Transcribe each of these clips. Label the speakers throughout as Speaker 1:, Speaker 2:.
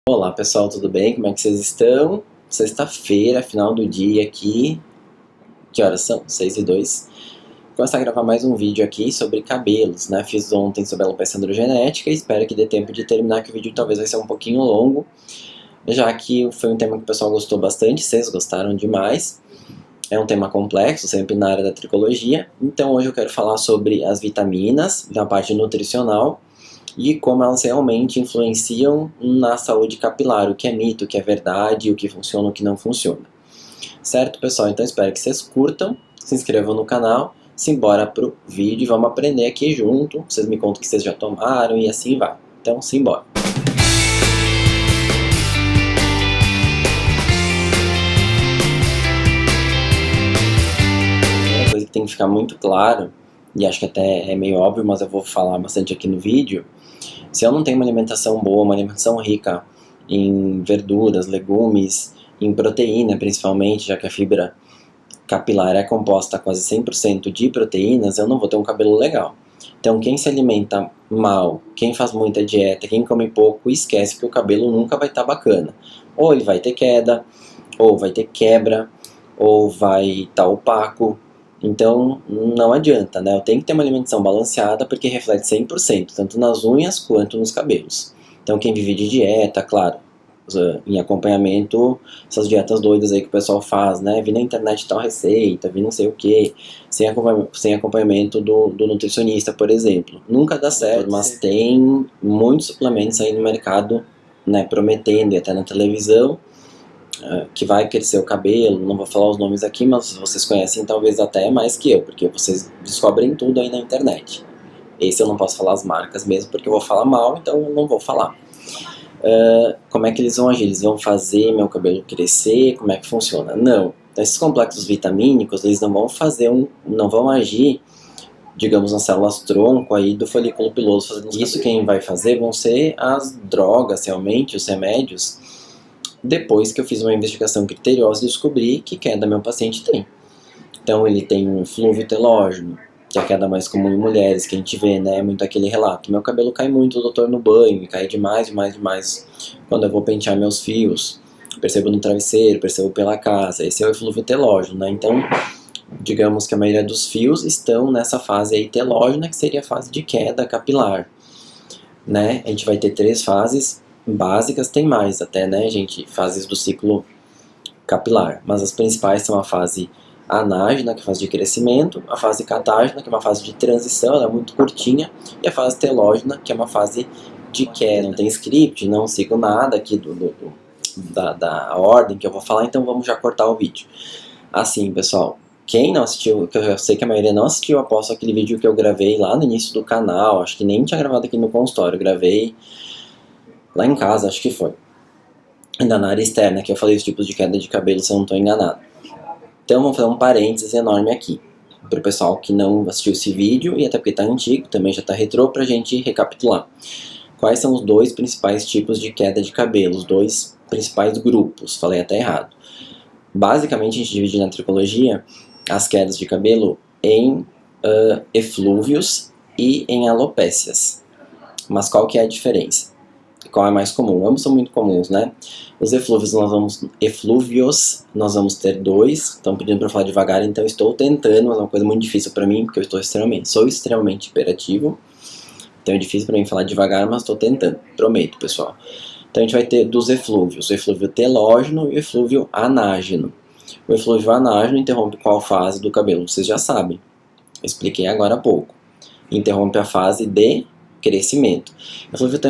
Speaker 1: Olá pessoal, tudo bem? Como é que vocês estão? Sexta-feira, final do dia aqui. Que horas são? 6:02. Vou começar a gravar mais um vídeo aqui sobre cabelos, né? Fiz ontem sobre alopecia androgenética e espero que dê tempo de terminar, que o vídeo talvez vai ser um pouquinho longo, já que foi um tema que o pessoal gostou bastante, vocês gostaram demais. É um tema complexo, sempre na área da tricologia. Então hoje eu quero falar sobre as vitaminas, da parte nutricional, e como elas realmente influenciam na saúde capilar, o que é mito, o que é verdade, o que funciona, o que não funciona. Certo, pessoal? Então espero que vocês curtam, se inscrevam no canal, simbora pro vídeo e vamos aprender aqui junto. Vocês me contam o que vocês já tomaram e assim vai. Então, simbora. Uma coisa que tem que ficar muito claro, e acho que até é meio óbvio, mas eu vou falar bastante aqui no vídeo. Se eu não tenho uma alimentação boa, uma alimentação rica em verduras, legumes, em proteína principalmente, já que a fibra capilar é composta quase 100% de proteínas, eu não vou ter um cabelo legal. Então quem se alimenta mal, quem faz muita dieta, quem come pouco, esquece que o cabelo nunca vai estar bacana. Ou ele vai ter queda, ou vai ter quebra, ou vai estar opaco. Então não adianta, né? Eu tenho que ter uma alimentação balanceada porque reflete 100%, tanto nas unhas quanto nos cabelos. Então quem vive de dieta, claro, em acompanhamento, essas dietas doidas aí que o pessoal faz, né? Vi na internet tal receita, vi não sei o que, sem acompanhamento do nutricionista, por exemplo. Nunca dá certo, mas tem muitos suplementos aí no mercado, né? Prometendo, e até na televisão, que vai crescer o cabelo. Não vou falar os nomes aqui, mas vocês conhecem talvez até mais que eu, porque vocês descobrem tudo aí na internet. Esse eu não posso falar as marcas mesmo, porque eu vou falar mal, então eu não vou falar. Como é que eles vão agir? Eles vão fazer meu cabelo crescer? Como é que funciona? Não. Então, esses complexos vitamínicos, eles não vão agir, digamos, nas células tronco aí do folículo piloso fazendo isso. Quem vai fazer vão ser as drogas, realmente, os remédios. Depois que eu fiz uma investigação criteriosa e descobri que queda meu paciente tem. Então ele tem um flúvio telógeno, que é a queda mais comum em mulheres, que a gente vê, né, muito aquele relato. Meu cabelo cai muito, doutor, no banho, e cai demais, quando eu vou pentear meus fios. Percebo no travesseiro, percebo pela casa. Esse é o eflúvio telógeno, né? Então, digamos que a maioria dos fios estão nessa fase aí telógena, que seria a fase de queda capilar, né? A gente vai ter 3 fases básicas, tem mais até, né, gente? Fases do ciclo capilar, mas as principais são a fase anágena, que é a fase de crescimento, a fase catágena, que é uma fase de transição, ela é muito curtinha, e a fase telógena, que é uma fase de queda. Não tem script, não sigo nada aqui da ordem que eu vou falar, então vamos já cortar o vídeo. Assim, pessoal, quem não assistiu, que eu sei que a maioria não assistiu, após aquele vídeo que eu gravei lá no início do canal, acho que nem tinha gravado aqui no consultório, eu gravei lá em casa, acho que foi. Ainda na área externa, que eu falei os tipos de queda de cabelo, se eu não estou enganado. Então vamos fazer um parênteses enorme aqui, para o pessoal que não assistiu esse vídeo, e até porque está antigo, também já está retrô, para a gente recapitular. Quais são os 2 principais tipos de queda de cabelo, os 2 principais grupos, falei até errado. Basicamente a gente divide na tricologia as quedas de cabelo em eflúvios e em alopécias. Mas qual que é a diferença? Qual é mais comum? Ambos são muito comuns, né? Os eflúvios nós vamos ter 2. Estão pedindo para eu falar devagar, então estou tentando, mas é uma coisa muito difícil para mim, porque eu sou extremamente hiperativo. Então é difícil para mim falar devagar, mas estou tentando, prometo, pessoal. Então a gente vai ter dos eflúvios, o eflúvio telógeno e o eflúvio anágeno. O eflúvio anágeno interrompe qual fase do cabelo? Vocês já sabem, eu expliquei agora há pouco. Interrompe a fase de crescimento. O eflúvio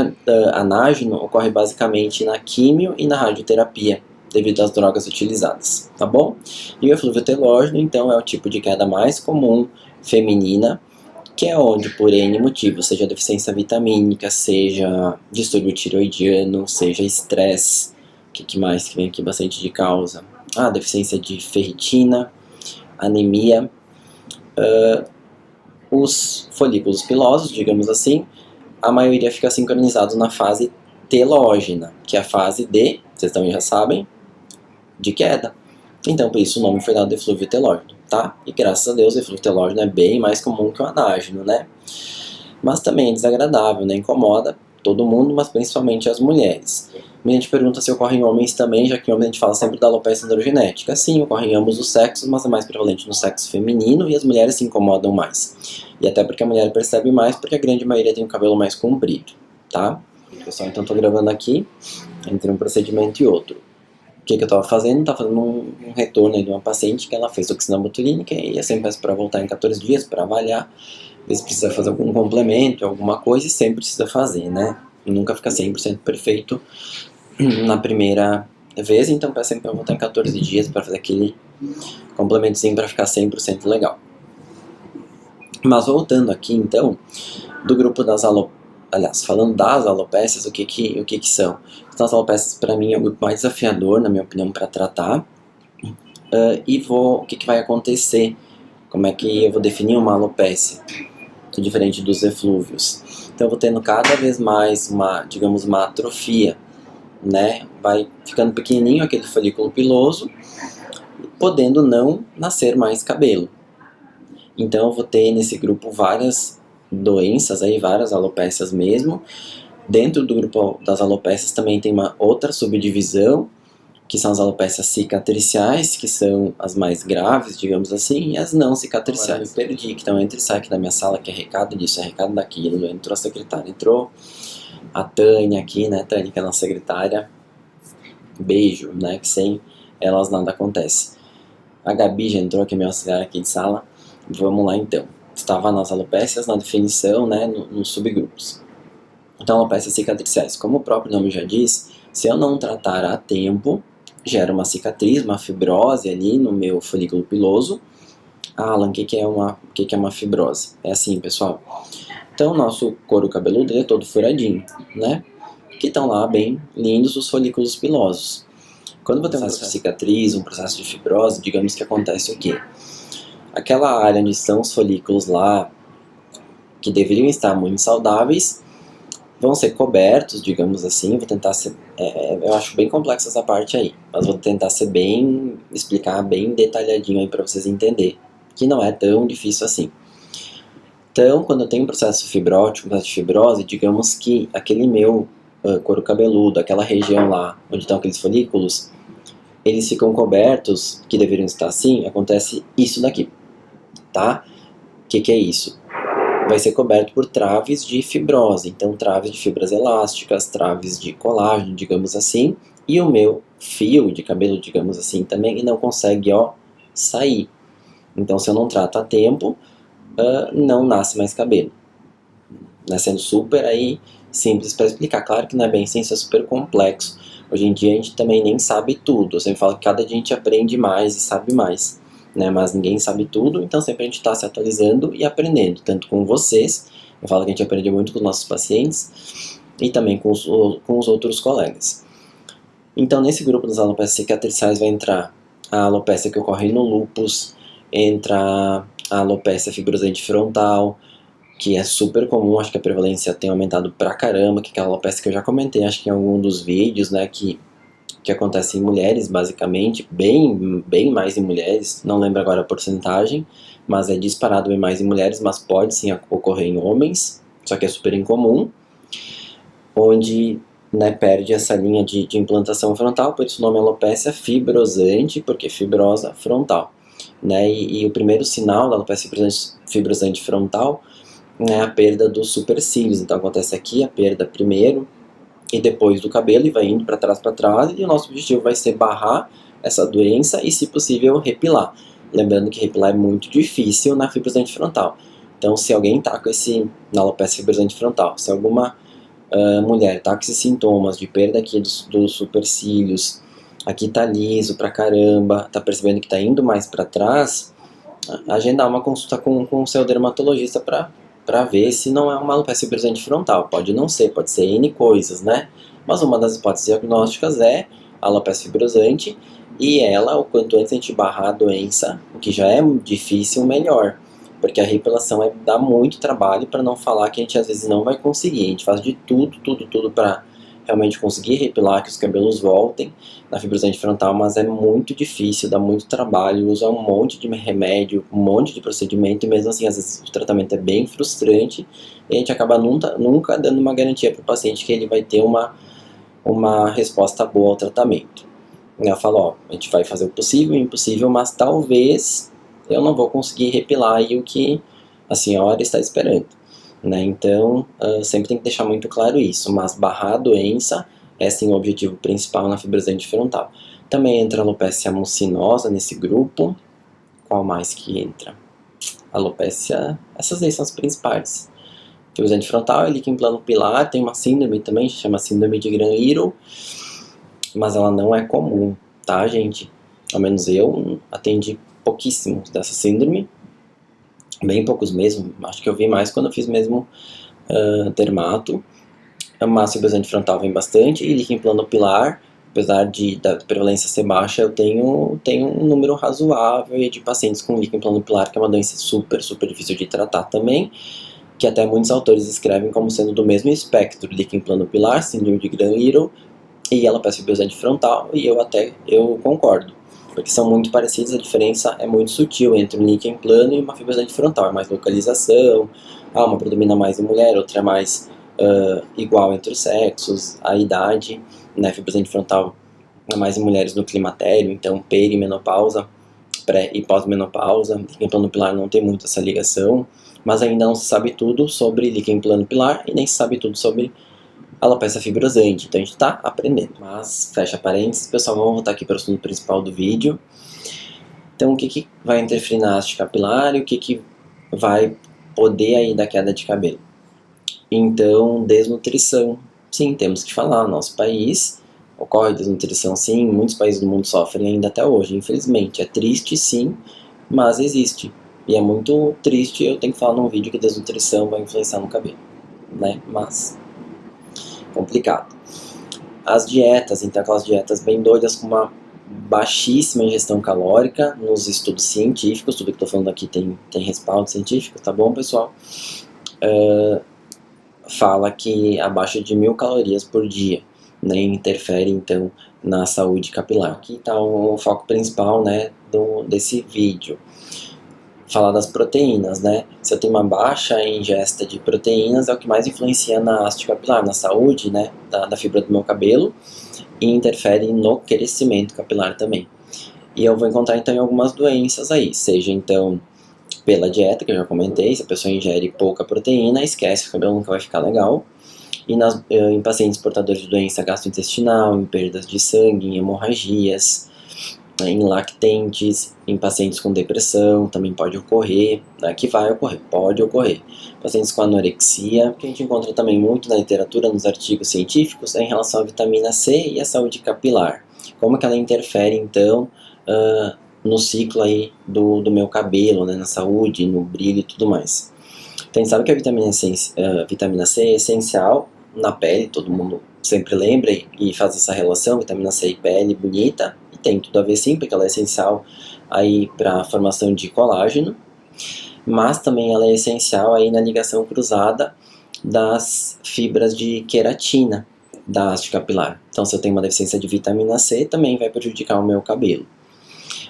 Speaker 1: anágeno ocorre basicamente na químio e na radioterapia, devido às drogas utilizadas, tá bom? E o eflúvio telógeno, então, é o tipo de queda mais comum feminina, que é onde, por N motivos, seja deficiência vitamínica, seja distúrbio tiroidiano, seja estresse, o que mais que vem aqui bastante de causa? Deficiência de ferritina, anemia, os folículos pilosos, digamos assim, a maioria fica sincronizado na fase telógena, que é a fase de, vocês também já sabem, de queda. Então, por isso o nome foi dado de eflúvio telógeno, tá? E graças a Deus o eflúvio telógeno é bem mais comum que o anágeno, né? Mas também é desagradável, né? Incomoda, todo mundo, mas principalmente as mulheres. A gente pergunta se ocorre em homens também, já que em homens a gente fala sempre da alopecia androgenética. Sim, ocorre em ambos os sexos, mas é mais prevalente no sexo feminino e as mulheres se incomodam mais. E até porque a mulher percebe mais, porque a grande maioria tem o cabelo mais comprido, tá? Pessoal, então estou gravando aqui, entre um procedimento e outro. O que eu estava fazendo? Estava fazendo um retorno aí de uma paciente que ela fez toxina botulínica e eu sempre peço para voltar em 14 dias para avaliar, ver se precisa fazer algum complemento, alguma coisa, e sempre precisa fazer, né? Nunca fica 100% perfeito na primeira vez, então peço sempre para voltar em 14 dias para fazer aquele complementozinho para ficar 100% legal. Mas voltando aqui então, do grupo das falando das alopécias, o que são? Então, as alopécias para mim é o grupo mais desafiador, na minha opinião, para tratar. O que vai acontecer? Como é que eu vou definir uma alopécia? Diferente dos eflúvios. Então eu vou tendo cada vez mais uma atrofia, né? Vai ficando pequenininho aquele folículo piloso, podendo não nascer mais cabelo. Então eu vou ter nesse grupo várias doenças, aí, várias alopécias mesmo. Dentro do grupo das alopécias também tem uma outra subdivisão, que são as alopécias cicatriciais, que são as mais graves, digamos assim, e as não cicatriciais. Eu me perdi, que estão entre sai aqui da minha sala, que é recado disso, é recado daquilo. Entrou a secretária, entrou a Tânia aqui, né, Tânia, que é a nossa secretária. Beijo, né, que sem elas nada acontece. A Gabi já entrou, que é minha auxiliar aqui de sala. Vamos lá então. Estava nas alopécias, na definição, né, nos subgrupos. Então, alopécias cicatriciais, como o próprio nome já diz, se eu não tratar a tempo, gera uma cicatriz, uma fibrose ali no meu folículo piloso. Alan, o que é uma fibrose? É assim, pessoal. Então, o nosso couro cabeludo ele é todo furadinho, né? Que estão lá bem lindos os folículos pilosos. Quando você tem um processo de cicatriz, um processo de fibrose, digamos que acontece o quê? Aquela área onde estão os folículos lá, que deveriam estar muito saudáveis, vão ser cobertos, digamos assim. Vou tentar ser... eu acho bem complexa essa parte aí, mas vou tentar explicar bem detalhadinho aí para vocês entenderem, que não é tão difícil assim. Então, quando eu tenho um processo fibrótico, um processo de fibrose, digamos que aquele meu couro cabeludo, aquela região lá onde estão aqueles folículos, eles ficam cobertos, que deveriam estar assim, acontece isso daqui, tá? O que é isso? Vai ser coberto por traves de fibrose, então traves de fibras elásticas, traves de colágeno, digamos assim, e o meu fio de cabelo, digamos assim, também não consegue, sair. Então, se eu não trato a tempo, não nasce mais cabelo. Sendo super aí simples para explicar. Claro que não é bem assim, isso é super complexo. Hoje em dia a gente também nem sabe tudo. Eu sempre falo que cada dia a gente aprende mais e sabe mais, né? Mas ninguém sabe tudo, então sempre a gente está se atualizando e aprendendo, tanto com vocês, eu falo que a gente aprende muito com os nossos pacientes, e também com os outros colegas. Então, nesse grupo das alopécias cicatriciais vai entrar a alopécia que ocorre no lúpus, entra a alopécia fibrosante frontal, que é super comum, acho que a prevalência tem aumentado pra caramba, que é aquela alopecia que eu já comentei, acho que em algum dos vídeos, né, que acontece em mulheres, basicamente, bem mais em mulheres, não lembro agora a porcentagem, mas é disparado bem mais em mulheres, mas pode sim ocorrer em homens, só que é super incomum, onde, né, perde essa linha de implantação frontal, por isso o nome é alopecia fibrosante, porque fibrosa frontal, né, e o primeiro sinal da alopecia fibrosante frontal é a perda dos supercílios. Então acontece aqui a perda primeiro e depois do cabelo, e vai indo para trás, e o nosso objetivo vai ser barrar essa doença e, se possível, repilar. Lembrando que repilar é muito difícil na fibrosante frontal. Então, se alguém está com na alopecia fibrosante frontal, se alguma mulher está com esses sintomas de perda aqui dos supercílios, aqui tá liso pra caramba, tá percebendo que tá indo mais para trás, agendar uma consulta com o seu dermatologista para ver se não é uma alopecia fibrosante frontal. Pode não ser, pode ser N coisas, né? Mas uma das hipóteses diagnósticas é a alopecia fibrosante, e ela, o quanto antes a gente barrar a doença, o que já é difícil, melhor. Porque a repilação dá muito trabalho, para não falar que a gente às vezes não vai conseguir. A gente faz de tudo para realmente conseguir repilar, que os cabelos voltem na fibrosante frontal, mas é muito difícil, dá muito trabalho, usa um monte de remédio, um monte de procedimento, e mesmo assim, às vezes o tratamento é bem frustrante, e a gente acaba nunca dando uma garantia para o paciente que ele vai ter uma resposta boa ao tratamento. Eu falo, ó, a gente vai fazer o possível e o impossível, mas talvez eu não vou conseguir repilar aí o que a senhora está esperando, né? Então, sempre tem que deixar muito claro isso, mas barrar a doença é sim o objetivo principal na fibrosante frontal. Também entra a alopecia mucinosa nesse grupo. Qual mais que entra? Alopecia, essas aí são as principais. Fibrosante frontal, líquen plano pilar, tem uma síndrome também, que chama síndrome de Gran-Little, mas ela não é comum, tá, gente? Ao menos eu atendi pouquíssimos dessa síndrome, bem poucos mesmo, acho que eu vi mais quando eu fiz mesmo dermato. A massa fibrosante frontal vem bastante, e líquen plano pilar, apesar da prevalência ser baixa, eu tenho um número razoável de pacientes com líquen plano pilar, que é uma doença super difícil de tratar também, que até muitos autores escrevem como sendo do mesmo espectro, líquen plano pilar, síndrome de Gran-Little e alopecia fibrosante frontal, e eu concordo, porque são muito parecidos, a diferença é muito sutil entre um líquen plano e uma fibrosante frontal, é mais localização, uma predomina mais em mulher, outra é mais igual entre os sexos, a idade, né, fibrosante frontal é mais em mulheres no climatério, então perimenopausa, pré e pós-menopausa. Líquen plano pilar não tem muito essa ligação, mas ainda não se sabe tudo sobre líquen plano pilar e nem se sabe tudo sobre alopecia fibrosante, então a gente está aprendendo. Mas, fecha parênteses, pessoal, vamos voltar aqui para o assunto principal do vídeo. Então, o que vai interferir na haste capilar e o que vai poder aí dar queda de cabelo? Então, desnutrição. Sim, temos que falar, nosso país ocorre desnutrição sim, muitos países do mundo sofrem ainda até hoje, infelizmente. É triste sim, mas existe. E é muito triste, eu tenho que falar num vídeo que desnutrição vai influenciar no cabelo, né? Mas, complicado. As dietas, então aquelas dietas bem doidas com uma baixíssima ingestão calórica nos estudos científicos, tudo que estou falando aqui tem respaldo científico, tá bom, pessoal? Fala que abaixo de 1.000 calorias por dia, né, interfere então na saúde capilar. Aqui está o foco principal, né, desse vídeo. Falar das proteínas, né? Se eu tenho uma baixa ingesta de proteínas, é o que mais influencia na haste capilar, na saúde, né, da fibra do meu cabelo, e interfere no crescimento capilar também. E eu vou encontrar então em algumas doenças aí, seja então pela dieta, que eu já comentei, se a pessoa ingere pouca proteína, esquece, o cabelo nunca vai ficar legal. E em pacientes portadores de doença gastrointestinal, em perdas de sangue, em hemorragias, em lactentes, em pacientes com depressão, também pode ocorrer, né, que vai ocorrer, pode ocorrer. Pacientes com anorexia, que a gente encontra também muito na literatura, nos artigos científicos, é em relação à vitamina C e à saúde capilar. Como que ela interfere, então, no ciclo aí do meu cabelo, né, na saúde, no brilho e tudo mais. Então a gente sabe que a vitamina C é essencial na pele, todo mundo sempre lembra e faz essa relação, vitamina C e pele bonita, e tem tudo a ver sim, porque ela é essencial aí para a formação de colágeno, mas também ela é essencial aí na ligação cruzada das fibras de queratina da haste capilar. Então se eu tenho uma deficiência de vitamina C, também vai prejudicar o meu cabelo.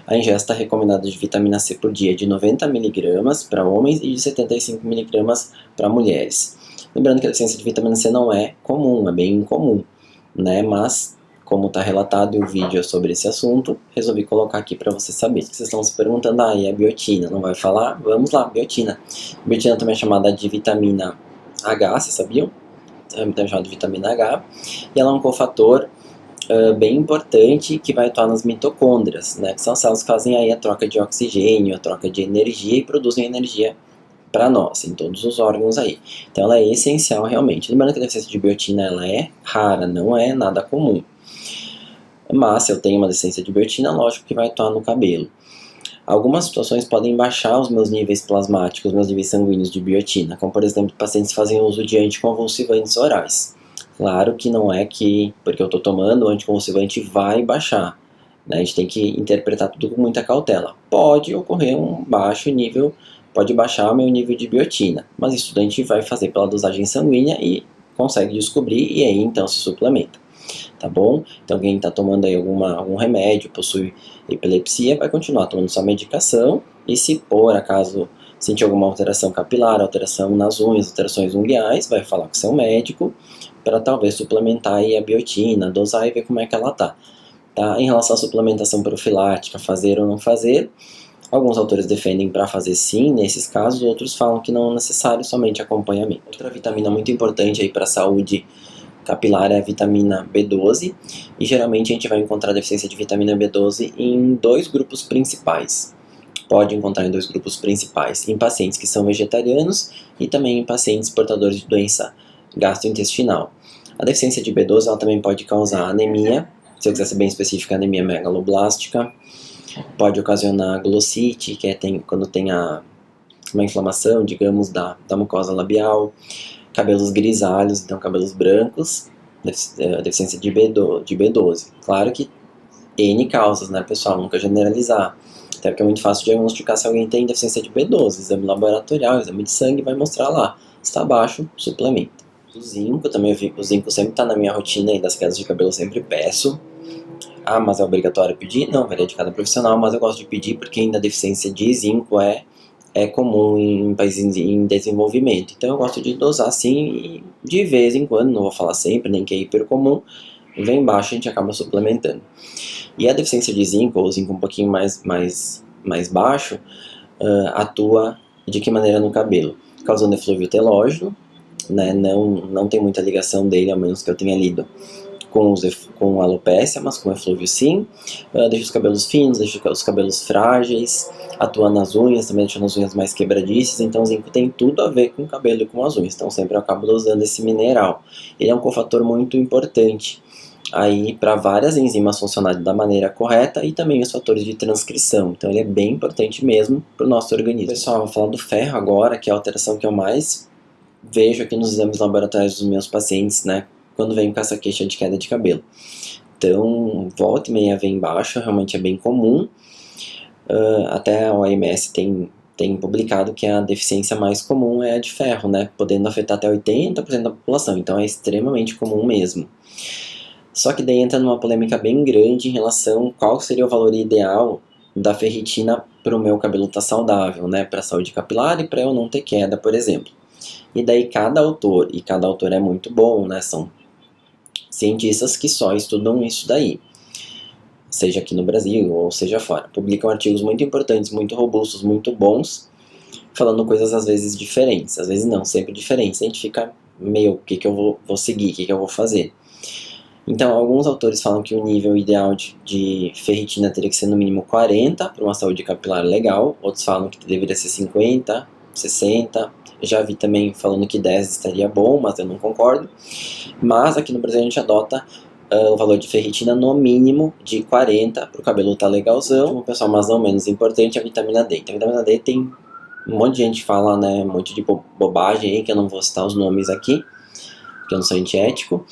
Speaker 1: A ingesta recomendada de vitamina C por dia é de 90 mg para homens e de 75 mg para mulheres. Lembrando que a deficiência de vitamina C não é comum, é bem incomum, né? Mas, como está relatado e o vídeo é sobre esse assunto, resolvi colocar aqui para você saber. Vocês estão se perguntando, e a biotina, não vai falar? Vamos lá, biotina. Biotina também é chamada de vitamina H, vocês sabiam? Também é chamada de vitamina H, e ela é um cofator bem importante que vai atuar nas mitocôndrias, né, que são as células que fazem aí a troca de oxigênio, a troca de energia e produzem energia para nós, em todos os órgãos aí. Então ela é essencial realmente. Lembrando que a deficiência de biotina ela é rara, não é nada comum. Mas se eu tenho uma deficiência de biotina, lógico que vai atuar no cabelo. Algumas situações podem baixar os meus níveis plasmáticos, meus níveis sanguíneos de biotina, como por exemplo pacientes que fazem uso de anticonvulsivantes orais. Claro que não é que, porque eu estou tomando, o anticonvulsivante vai baixar. Né? A gente tem que interpretar tudo com muita cautela. Pode ocorrer um baixo nível, pode baixar o meu nível de biotina, mas isso a gente vai fazer pela dosagem sanguínea e consegue descobrir e aí então se suplementa, tá bom? Então quem está tomando aí algum remédio, possui epilepsia, vai continuar tomando sua medicação e se por acaso sentir alguma alteração capilar, alteração nas unhas, alterações unguiais, vai falar com seu médico para talvez suplementar aí a biotina, dosar e ver como é que ela tá. Em relação à suplementação profilática, fazer ou não fazer, alguns autores defendem para fazer sim, nesses casos, outros falam que não é necessário, somente acompanhamento. Outra vitamina muito importante aí para a saúde capilar é a vitamina B12, e geralmente a gente vai encontrar deficiência de vitamina B12 em dois grupos principais. Pode encontrar em dois grupos principais, em pacientes que são vegetarianos e também em pacientes portadores de doença gastrointestinal. A deficiência de B12 ela também pode causar anemia, se eu quiser ser bem específica, anemia megaloblástica, pode ocasionar glossite, que é quando tem uma inflamação, digamos, da mucosa labial, cabelos grisalhos, então cabelos brancos, deficiência de B12. Claro que N causas, né, pessoal? Nunca generalizar. Até porque é muito fácil diagnosticar se alguém tem deficiência de B12. Exame laboratorial, exame de sangue vai mostrar lá. Se está baixo, suplementa. O zinco, o zinco sempre está na minha rotina aí das quedas de cabelo, eu sempre peço. Ah, mas é obrigatório pedir? Não, varia de cada profissional, mas eu gosto de pedir porque ainda a deficiência de zinco é comum em países em desenvolvimento. Então eu gosto de dosar sim e de vez em quando, não vou falar sempre, nem que é hiper comum, vem baixo a gente acaba suplementando. E a deficiência de zinco, ou zinco um pouquinho mais baixo, atua de que maneira no cabelo? Causando eflúvio telógeno, né? Não tem muita ligação dele, ao menos que eu tenha lido, com alopécia, mas com eflúvio sim. Deixa os cabelos finos, deixa os cabelos frágeis, atua nas unhas, também deixando as unhas mais quebradiças, então o zinco tem tudo a ver com o cabelo e com as unhas, então sempre eu acabo dosando esse mineral. Ele é um cofator muito importante aí para várias enzimas funcionarem da maneira correta e também os fatores de transcrição, então ele é bem importante mesmo para o nosso organismo. Pessoal, eu vou falar do ferro agora, que é a alteração que eu mais vejo aqui nos exames laboratoriais dos meus pacientes, né, quando vem com essa queixa de queda de cabelo. Então, volta e meia vem baixo, realmente é bem comum. Até a OMS tem publicado que a deficiência mais comum é a de ferro, né, podendo afetar até 80% da população, então é extremamente comum mesmo. Só que daí entra numa polêmica bem grande em relação a qual seria o valor ideal da ferritina para o meu cabelo estar saudável, né, para a saúde capilar e para eu não ter queda, por exemplo. E daí cada autor é muito bom, né, são cientistas que só estudam isso daí, seja aqui no Brasil ou seja fora. Publicam artigos muito importantes, muito robustos, muito bons, falando coisas às vezes diferentes, às vezes não, sempre diferentes. A gente fica meio, o que eu vou seguir, o que eu vou fazer? Então, alguns autores falam que o nível ideal de ferritina teria que ser no mínimo 40 para uma saúde capilar legal, outros falam que deveria ser 50, 60, já vi também falando que 10 estaria bom, mas eu não concordo. Mas aqui no Brasil a gente adota o valor de ferritina no mínimo de 40 para o cabelo estar legalzão. Pessoal, mas não menos importante, a vitamina D. Então a vitamina D tem um monte de gente que fala, né, um monte de bobagem aí, que eu não vou citar os nomes aqui, porque eu não sou antiético.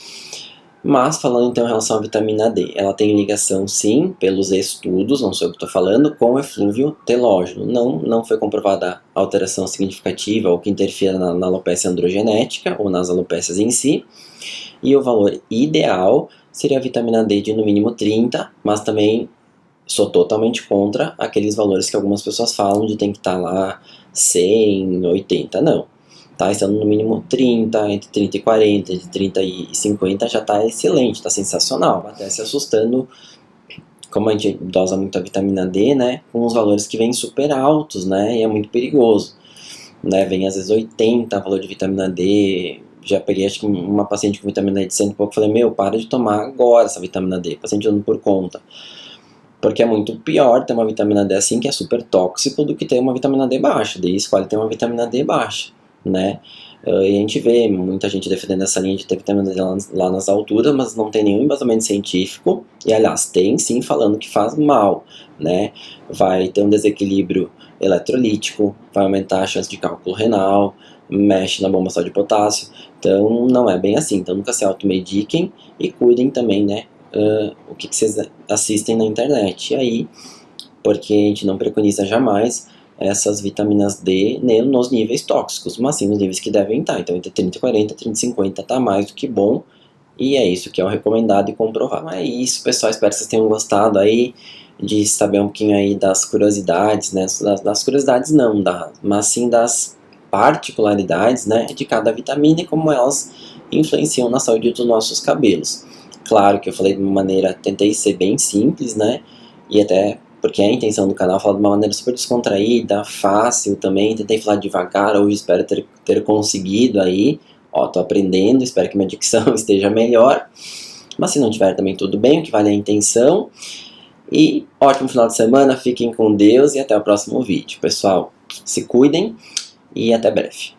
Speaker 1: Mas falando então em relação à vitamina D, ela tem ligação sim, pelos estudos, não sei o que estou falando, com o eflúvio telógeno. Não foi comprovada alteração significativa ou que interfira na alopecia androgenética ou nas alopécias em si. E o valor ideal seria a vitamina D de no mínimo 30, mas também sou totalmente contra aqueles valores que algumas pessoas falam de tem que estar lá 100, 80, não. Estando no mínimo 30, entre 30 e 40, entre 30 e 50 já está excelente, está sensacional. Até se assustando, como a gente dosa muito a vitamina D, né, com os valores que vêm super altos, né, e é muito perigoso. Né, vem às vezes 80 valor de vitamina D, já peguei acho que uma paciente com vitamina D de 100 e pouco, falei, meu, para de tomar agora essa vitamina D, paciente dando por conta. Porque é muito pior ter uma vitamina D assim, que é super tóxico, do que ter uma vitamina D baixa, daí escolhe ter uma vitamina D baixa, né? E a gente vê muita gente defendendo essa linha de ter vitamina D lá nas alturas, mas não tem nenhum embasamento científico, e aliás, tem sim falando que faz mal, né? Vai ter um desequilíbrio eletrolítico, vai aumentar a chance de cálculo renal, mexe na bomba só de potássio, então não é bem assim, então nunca se automediquem e cuidem também, né? O que vocês assistem na internet, e aí, porque a gente não preconiza jamais essas vitaminas D nos níveis tóxicos, mas sim nos níveis que devem estar. Então entre 30 e 40, 30 e 50 tá mais do que bom, e é isso que é o recomendado e comprovado. Mas é isso, pessoal, espero que vocês tenham gostado aí de saber um pouquinho aí das curiosidades, né? Das curiosidades não, mas sim das particularidades, né, de cada vitamina e como elas influenciam na saúde dos nossos cabelos. Claro que eu falei de uma maneira, tentei ser bem simples, né, e até porque a intenção do canal é falar de uma maneira super descontraída, fácil também, tentei falar devagar, hoje espero ter conseguido aí, ó, tô aprendendo, espero que minha dicção esteja melhor, mas se não tiver também tudo bem, o que vale é a intenção. E ótimo final de semana, fiquem com Deus e até o próximo vídeo. Pessoal, se cuidem e até breve.